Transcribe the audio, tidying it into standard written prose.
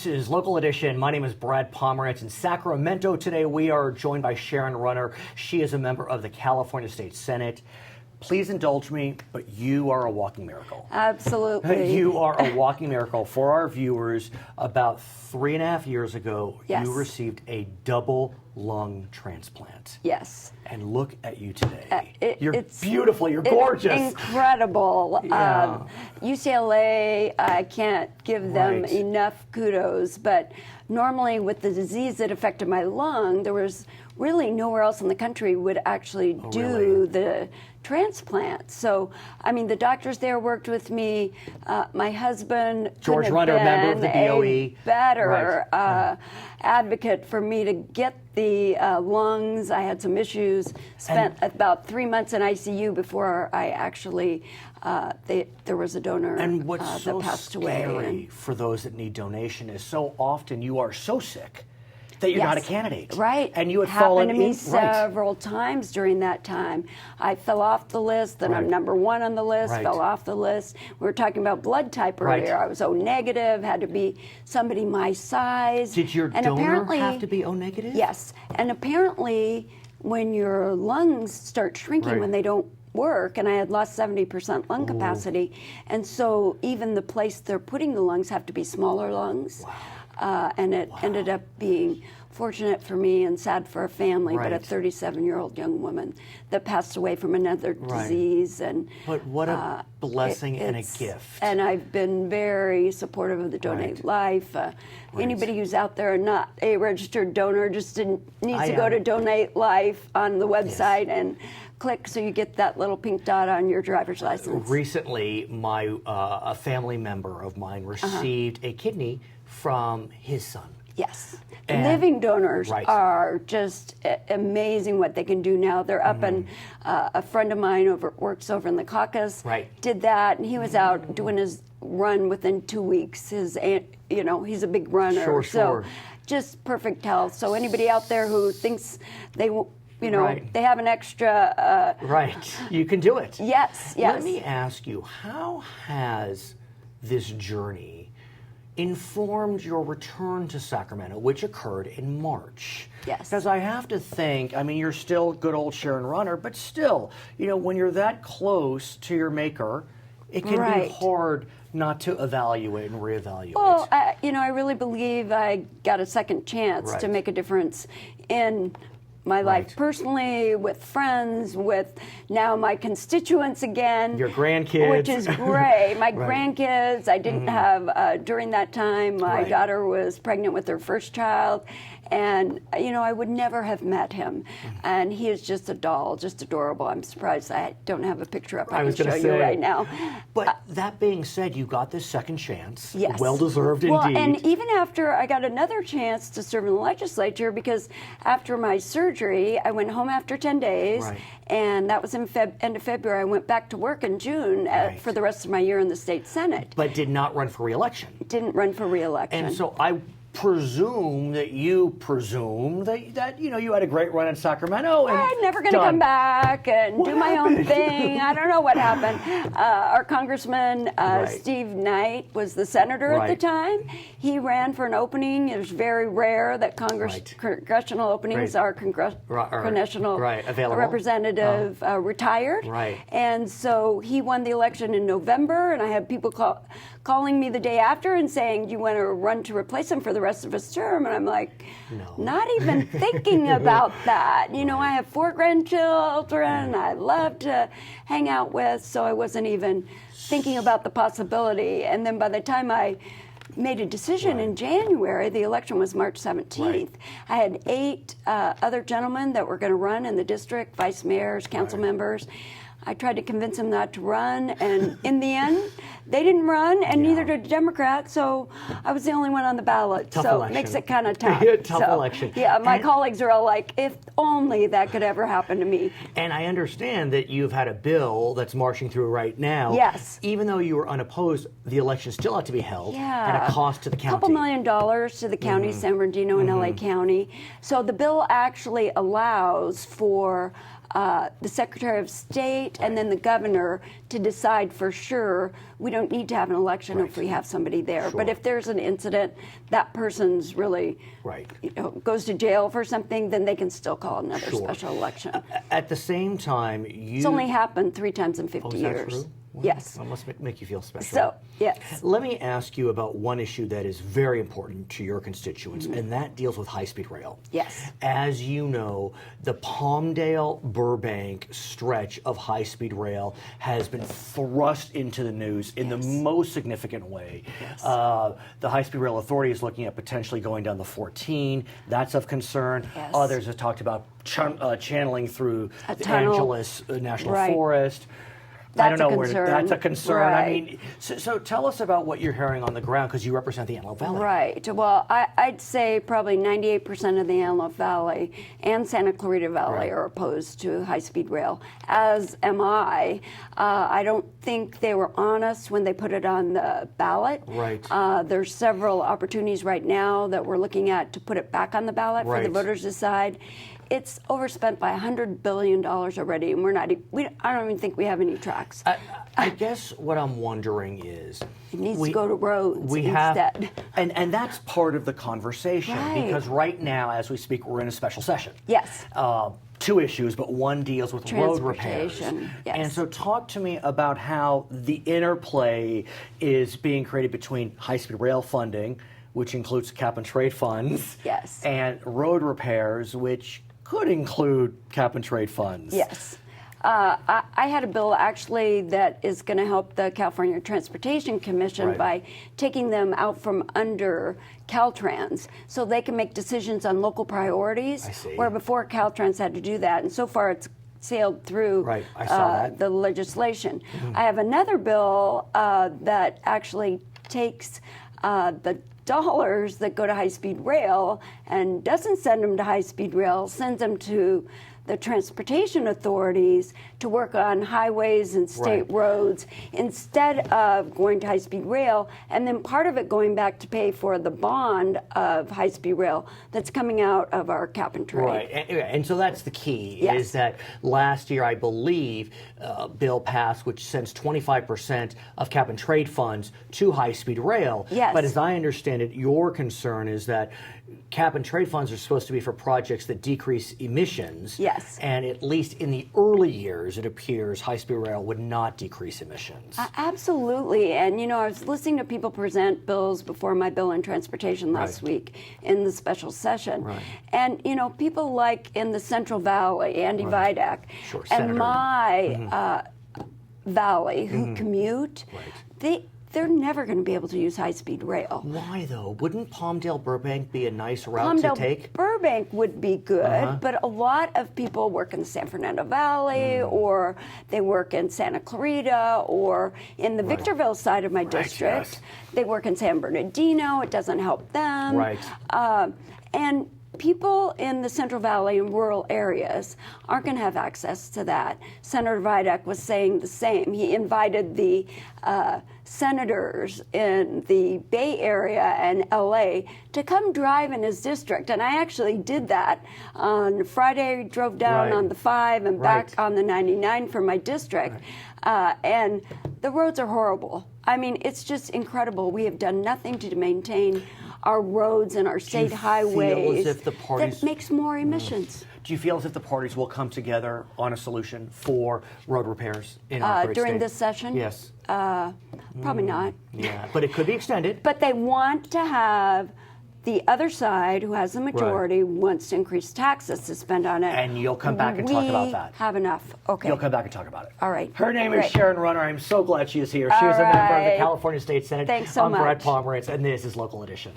This is Local Edition. My name is Brad Pomerance in Sacramento. Today we are joined by Sharon Runner. She is a member of the California State Senate. Please indulge me, but you are a walking miracle. Absolutely. You are a walking miracle. For our viewers, about 3.5 years ago, Yes. you received a double lung transplant. Yes. And look at you today. You're it's beautiful. You're gorgeous. Incredible. Yeah. UCLA, I can't give them Right. enough kudos, but normally with the disease that affected my lung, there was really nowhere else in the country would actually do really? the transplant. So, I mean, the doctors there worked with me. My husband George couldn't Runner, have member of been the DOE. a better Right. advocate for me to get the lungs. I had some issues. Spent about 3 months in ICU before I actually there was a donor And what's that so passed scary away. for those that need donation is so often you are so sick that you're not a Yes. candidate. Right. And you had happened fallen to me in. several times during that time. I fell off the list, then I'm Right. number one on the list, Right. fell off the list. We were talking about blood type Right. earlier. I was O negative, had to be somebody my size. Did your and donor apparently, have to be O negative? Yes. And apparently, when your lungs start shrinking, Right. when they don't work, and I had lost 70% lung capacity, and so even the place they're putting the lungs have to be smaller lungs. Wow. And it ended up being fortunate for me and sad for a family, but a Right. 37-year-old young woman that passed away from another Right. disease. And But what a blessing and a it's- gift. And I've been very supportive of the Donate Right. Life. Anybody who's out there and not a registered donor just needs to go to Donate Life on the website and click so you get that little pink dot on your driver's license. Recently, a family member of mine received a kidney from his son. Yes. And- Living donors Right. are just amazing what they can do now. They're up and a friend of mine works over in the Caucasus Right. did that, and he was out doing his run within 2 weeks. His aunt, he's a big runner. Sure, sure. So just perfect health. So anybody out there who thinks they Right. they have an extra Right. You can do it. yes. Let me ask you, how has this journey informed your return to Sacramento, which occurred in March? Yes. Because I have to think, I mean, you're still good old Sharon Runner, but still, when you're that close to your maker, it can be Right. hard not to evaluate and reevaluate. Well, I really believe I got a second chance to Right. make a difference in my life Right. personally, with friends, with now my constituents again. Your grandkids. Which is great. My Right. grandkids, I didn't have, during that time, my Right. daughter was pregnant with her first child. And, I would never have met him. And he is just a doll, just adorable. I'm surprised I don't have a picture up I was can show gonna you say. right now. But that being said, you got this second chance. Yes. Well-deserved well, indeed. and even after I got another chance to serve in the legislature, because after my surgery, I went home after 10 days, Right. and that was in end of February. I went back to work in June Right. for the rest of my year in the state Senate. But did not run for re-election. Didn't run for re-election. And so I presume that you you had a great run in Sacramento. And I'm never going to done. come back and What do my own happened? thing. I don't know what happened. Our Congressman Right. Steve Knight was the senator at the Right. time. He ran for an opening. It was very rare that Right. congressional openings Right. are congressional Right, available. representative retired. Right. And so he won the election in November, and I had people calling me the day after and saying, "Do you want to run to replace him for the rest of his term?" And I'm like, No. not even thinking about that. I have 4 grandchildren I love to hang out with, so I wasn't even thinking about the possibility. And then by the time I made a decision in January, the election was March 17th. I had 8 other gentlemen that were going to run in the district, vice mayors, council members. I tried to convince them not to run, and in the end, they didn't run, and neither did Democrats, so I was the only one on the ballot. Tough so election. it makes it kind of tough. Tough election. Yeah, my And- colleagues are all like, if only that could ever happen to me. And I understand that you've had a bill that's marching through right now. Yes. Even though you were unopposed, the election still had to be held at a cost to the county. $2 million to the county, San Bernardino and LA County. So the bill actually allows for the Secretary of State Right. And then the governor to decide for sure. We don't need to have an election if we have somebody there. Sure. But if there's an incident, that person's really goes to jail for something, then they can still call another special election. At the same time, it's only happened 3 times in 50 years. True? Well, yes. That must make you feel special. So, yes. Let me ask you about one issue that is very important to your constituents, and that deals with high-speed rail. Yes. As you know, the Palmdale-Burbank stretch of high-speed rail has been thrust into the news in the most significant way. Yes. The High-Speed Rail Authority is looking at potentially going down the 14. That's of concern. Yes. Others have talked about channeling through the tunnel. Angeles National Forest. That's I don't know a concern. that's a concern. Right. I mean, so tell us about what you're hearing on the ground, because you represent the Antelope Valley. Right. Well, I'd say probably 98% of the Antelope Valley and Santa Clarita Valley are opposed to high-speed rail, as am I. I don't think they were honest when they put it on the ballot. Right. There's several opportunities right now that we're looking at to put it back on the ballot for the voters to decide. It's overspent by $100 billion already, and I don't even think we have any tracks. I guess what I'm wondering is it needs to go to roads instead. And that's part of the conversation, because right now, as we speak, we're in a special session. Yes. 2 issues, but one deals with road repairs. Yes. And so talk to me about how the interplay is being created between high-speed rail funding, which includes cap and trade funds, and road repairs, which could include cap and trade funds. Yes. I had a bill actually that is going to help the California Transportation Commission by taking them out from under Caltrans so they can make decisions on local priorities, where before Caltrans had to do that. And so far it's sailed through the legislation. I have another bill that actually takes the dollars that go to high-speed rail and doesn't send them to high-speed rail, sends them to the transportation authorities to work on highways and state roads instead of going to high-speed rail, and then part of it going back to pay for the bond of high-speed rail that's coming out of our cap and trade. Right, and so that's the key, is that last year, I believe, a bill passed which sends 25% of cap and trade funds to high-speed rail. Yes. But as I understand it, your concern is that cap and trade funds are supposed to be for projects that decrease emissions. Yes. And at least in the early years, it appears high-speed rail would not decrease emissions. Absolutely. And, you know, I was listening to people present bills before my bill in transportation last week in the special session. And, you know, people like in the Central Valley, Andy Vidak, and my valley who commute, they're never going to be able to use high-speed rail. Why, though? Wouldn't Palmdale-Burbank be a nice route to take? Palmdale-Burbank would be good, but a lot of people work in the San Fernando Valley, or they work in Santa Clarita, or in the Victorville side of my district. They work in San Bernardino. It doesn't help them. And people in the Central Valley and rural areas aren't going to have access to that. Senator Vidak was saying the same. He invited the senators in the Bay Area and LA to come drive in his district. And I actually did that. On Friday, drove down on the 5 and back on the 99 for my district. And the roads are horrible. I mean, it's just incredible. We have done nothing to maintain our roads and our state highways that makes more emissions. Do you feel as if the parties will come together on a solution for road repairs in our great during state? this session? Yes. Probably not. Yeah, but it could be extended. But they want to have the other side, who has the majority, wants to increase taxes to spend on it. And you'll come back and talk about that. We have enough. Okay. You'll come back and talk about it. All right. Her name is Sharon Runner. I'm so glad she is here. She is a member of the California State Senate. Thanks so much. I'm Brad Pomerance, and this is Local Edition.